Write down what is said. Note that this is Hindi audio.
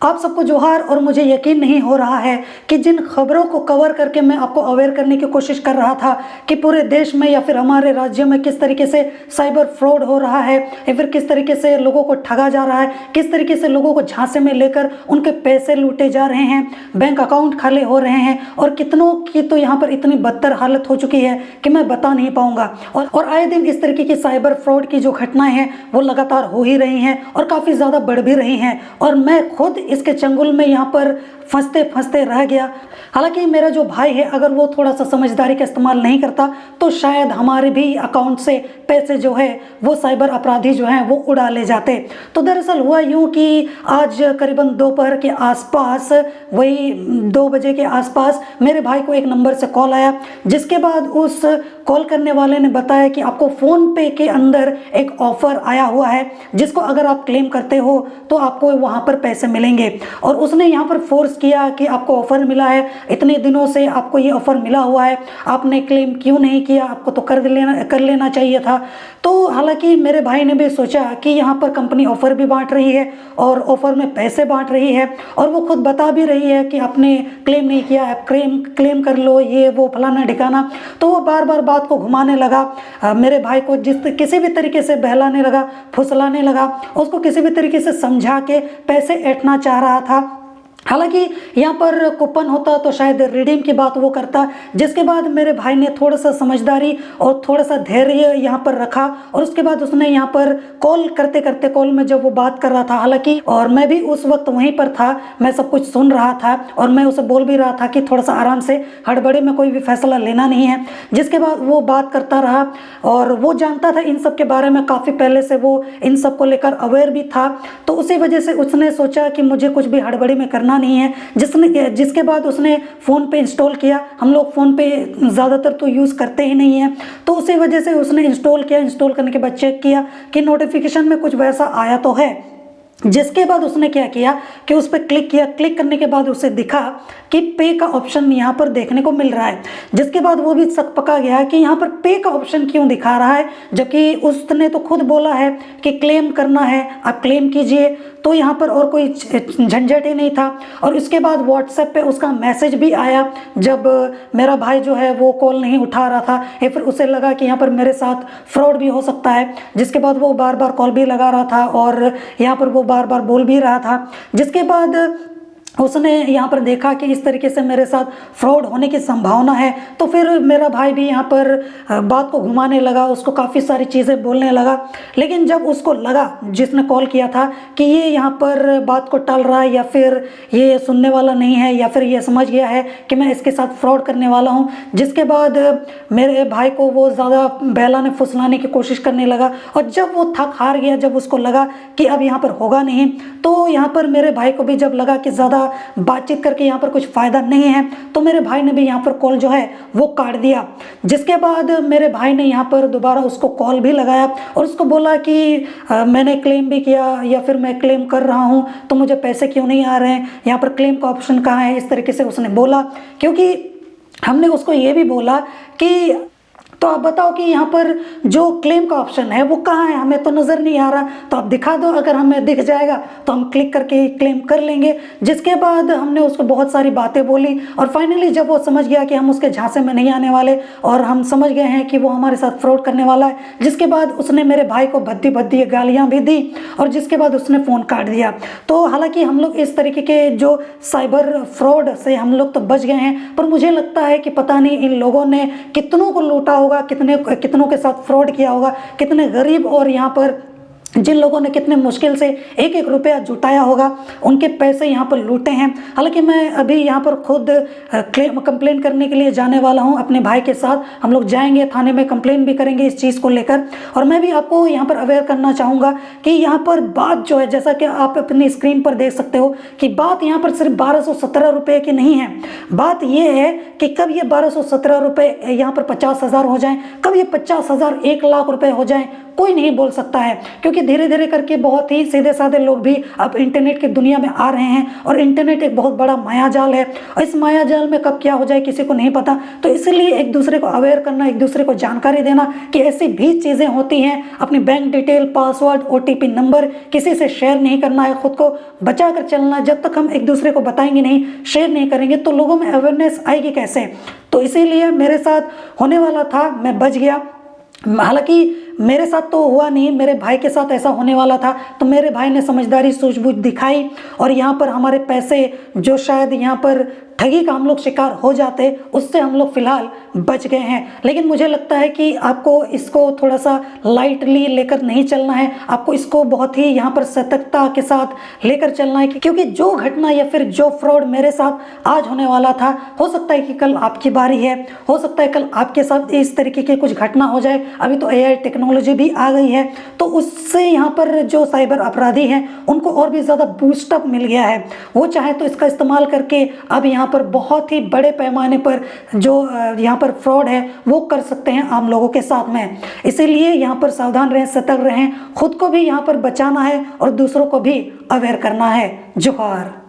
आप सबको जोहार। और मुझे यकीन नहीं हो रहा है कि जिन खबरों को कवर करके मैं आपको अवेयर करने की कोशिश कर रहा था कि पूरे देश में या फिर हमारे राज्य में किस तरीके से साइबर फ्रॉड हो रहा है या फिर किस तरीके से लोगों को ठगा जा रहा है, किस तरीके से लोगों को झांसे में लेकर उनके पैसे लूटे जा रहे हैं, बैंक अकाउंट खाली हो रहे हैं और कितनों की तो यहाँ पर इतनी बदतर हालत हो चुकी है कि मैं बता नहीं पाऊंगा। और आए दिन इस तरीके की साइबर फ्रॉड की जो घटनाएं हैं वो लगातार हो ही रही हैं और काफ़ी ज़्यादा बढ़ भी रही हैं और मैं खुद इसके चंगुल में यहाँ पर फंसते फंसते रह गया। हालांकि मेरा जो भाई है अगर वो थोड़ा सा समझदारी का इस्तेमाल नहीं करता तो शायद हमारे भी अकाउंट से पैसे जो है वो साइबर अपराधी जो हैं वो उड़ा ले जाते। तो दरअसल हुआ यूँ कि आज करीबन दोपहर के आसपास, वही 2 बजे के आसपास मेरे भाई को एक नंबर से कॉल आया, जिसके बाद उस कॉल करने वाले ने बताया कि आपको फ़ोन पे के अंदर एक ऑफ़र आया हुआ है जिसको अगर आप क्लेम करते हो तो आपको वहाँ पर पैसे मिलेंगे। और उसने यहाँ पर फोर्स किया कि आपको ऑफ़र मिला है, इतने दिनों से आपको ये ऑफ़र मिला हुआ है, आपने क्लेम क्यों नहीं किया, आपको तो कर लेना चाहिए था। तो हालांकि मेरे भाई ने भी सोचा कि यहाँ पर कंपनी ऑफ़र भी बांट रही है और ऑफ़र में पैसे बांट रही है और वो खुद बता भी रही है कि आपने क्लेम नहीं किया, आप क्लेम कर लो, ये वो फलाना ठिकाना। तो वो बार बार बात को घुमाने लगा, मेरे भाई को किसी भी तरीके से बहलाने लगा, फुसलाने लगा, उसको किसी भी तरीके से समझा के पैसे ऐंठना चाह रहा था। हालांकि यहाँ पर कूपन होता तो शायद रिडीम की बात वो करता, जिसके बाद मेरे भाई ने थोड़ा सा समझदारी और थोड़ा सा धैर्य यहाँ पर रखा और उसके बाद उसने यहाँ पर कॉल करते करते, कॉल में जब वो बात कर रहा था हालांकि, और मैं भी उस वक्त वहीं पर था, मैं सब कुछ सुन रहा था और मैं उसे बोल भी रहा था कि थोड़ा सा आराम से, हड़बड़ी में कोई भी फैसला लेना नहीं है। जिसके बाद वो बात करता रहा और वो जानता था इन सब के बारे में, काफ़ी पहले से वो इन सब को लेकर अवेयर भी था। तो उसी वजह से उसने सोचा कि मुझे कुछ भी हड़बड़ी में करना नहीं है, जिसके बाद उसने फ़ोन पे इंस्टॉल किया। हम लोग फ़ोन पे ज़्यादातर तो यूज़ करते ही नहीं हैं, तो उसी वजह से उसने इंस्टॉल किया। इंस्टॉल करने के बाद चेक किया कि नोटिफिकेशन में कुछ वैसा आया तो है। जिसके बाद उसने क्या किया कि उस पर क्लिक किया। क्लिक करने के बाद उसे दिखा कि पे का ऑप्शन यहाँ पर देखने को मिल रहा है। जिसके बाद वो भी शक पका गया कि यहाँ पर पे का ऑप्शन क्यों दिखा रहा है, जबकि उसने तो खुद बोला है कि क्लेम करना है, आप क्लेम कीजिए। तो यहाँ पर और कोई झंझट ही नहीं था। और उसके बाद व्हाट्सएप पे उसका मैसेज भी आया जब मेरा भाई जो है वो कॉल नहीं उठा रहा था या फिर उसे लगा कि यहाँ पर मेरे साथ फ्रॉड भी हो सकता है। जिसके बाद वो बार बार कॉल भी लगा रहा था और यहाँ पर वो बार बार बोल भी रहा था। जिसके बाद उसने यहाँ पर देखा कि इस तरीके से मेरे साथ फ्रॉड होने की संभावना है, तो फिर मेरा भाई भी यहाँ पर बात को घुमाने लगा, उसको काफ़ी सारी चीज़ें बोलने लगा। लेकिन जब उसको लगा, जिसने कॉल किया था, कि ये यहाँ पर बात को टाल रहा है या फिर ये सुनने वाला नहीं है या फिर ये समझ गया है कि मैं इसके साथ फ्रॉड करने वाला हूँ, जिसके बाद मेरे भाई को वो ज़्यादा बहलाने फुसलाने की कोशिश करने लगा। और जब वो थक हार गया, जब उसको लगा कि अब यहाँ पर होगा नहीं, तो यहाँ पर मेरे भाई को भी जब लगा कि ज़्यादा बातचीत करके यहाँ पर कुछ फ़ायदा नहीं है, तो मेरे भाई ने भी यहाँ पर कॉल जो है वो काट दिया। जिसके बाद मेरे भाई ने यहाँ पर दोबारा उसको कॉल भी लगाया और उसको बोला कि मैंने क्लेम भी किया या फिर मैं क्लेम कर रहा हूँ, तो मुझे पैसे क्यों नहीं आ रहे हैं, यहाँ पर क्लेम का ऑप्शन कहाँ है, इस तरीके से उसने बोला। क्योंकि हमने उसको ये भी बोला कि तो आप बताओ कि यहाँ पर जो क्लेम का ऑप्शन है वो कहाँ है, हमें तो नज़र नहीं आ रहा, तो आप दिखा दो, अगर हमें दिख जाएगा तो हम क्लिक करके क्लेम कर लेंगे। जिसके बाद हमने उसको बहुत सारी बातें बोली और फाइनली जब वो समझ गया कि हम उसके झांसे में नहीं आने वाले और हम समझ गए हैं कि वो हमारे साथ फ्रॉड करने वाला है, जिसके बाद उसने मेरे भाई को भद्दी भद्दी गालियाँ भी दी और जिसके बाद उसने फ़ोन काट दिया। तो हालाँकि हम लोग इस तरीके के जो साइबर फ्रॉड से हम लोग तो बच गए हैं, पर मुझे लगता है कि पता नहीं इन लोगों ने कितनों को लूटा होगा, कितनों के साथ फ्रॉड किया होगा, कितने गरीब और यहाँ पर जिन लोगों ने कितने मुश्किल से एक एक रुपया जुटाया होगा, उनके पैसे यहाँ पर लूटे हैं। हालांकि मैं अभी यहाँ पर खुद कंप्लेन करने के लिए जाने वाला हूँ अपने भाई के साथ। हम लोग जाएंगे थाने में, कंप्लेन भी करेंगे इस चीज़ को लेकर। और मैं भी आपको यहाँ पर अवेयर करना चाहूँगा कि यहाँ पर बात जो है, जैसा कि आप अपनी स्क्रीन पर देख सकते हो, कि बात यहाँ पर सिर्फ 1217 रुपये की नहीं है। बात ये है कि कब ये 1217 रुपये यहाँ पर 50,000 हो जाएँ, कब ये 50,000 1 लाख रुपये हो जाएँ, कोई नहीं बोल सकता है, क्योंकि धीरे धीरे करके बहुत ही सीधे साधे लोग भी अब इंटरनेट की दुनिया में आ रहे हैं और इंटरनेट एक बहुत बड़ा मायाजाल है और इस मायाजाल में कब क्या हो जाए किसी को नहीं पता। तो इसलिए एक दूसरे को अवेयर करना, एक दूसरे को जानकारी देना कि ऐसी भी चीज़ें होती हैं। अपनी bank detail, password, OTP number किसी से शेयर नहीं करना है, खुद को बचा कर चलना है। जब तक हम एक दूसरे को बताएंगे नहीं, शेयर नहीं करेंगे तो लोगों में अवेयरनेस आएगी कैसे। तो इसीलिए मेरे साथ होने वाला था, मैं बच गया। हालांकि मेरे साथ तो हुआ नहीं, मेरे भाई के साथ ऐसा होने वाला था, तो मेरे भाई ने समझदारी, सूझबूझ दिखाई और यहाँ पर हमारे पैसे जो शायद यहाँ पर ठगी का हम लोग शिकार हो जाते, उससे हम लोग फिलहाल बच गए हैं। लेकिन मुझे लगता है कि आपको इसको थोड़ा सा लाइटली लेकर नहीं चलना है, आपको इसको बहुत ही यहाँ पर सतर्कता के साथ लेकर चलना है, क्योंकि जो घटना या फिर जो फ्रॉड मेरे साथ आज होने वाला था, हो सकता है कि कल आपकी बारी है, हो सकता है कल आपके साथ इस तरीके की कुछ घटना हो जाए। अभी तो AI टेक्नोलॉजी भी आ गई है, तो उससे यहाँ पर जो साइबर अपराधी हैं उनको और भी ज़्यादा बूस्टअप मिल गया है। वो चाहे तो इसका इस्तेमाल करके अब यहाँ पर बहुत ही बड़े पैमाने पर जो यहाँ पर फ्रॉड है वो कर सकते हैं आम लोगों के साथ में। इसीलिए यहाँ पर सावधान रहें, सतर्क रहें, खुद को भी यहाँ पर बचाना है और दूसरों को भी अवेयर करना है। जोहार।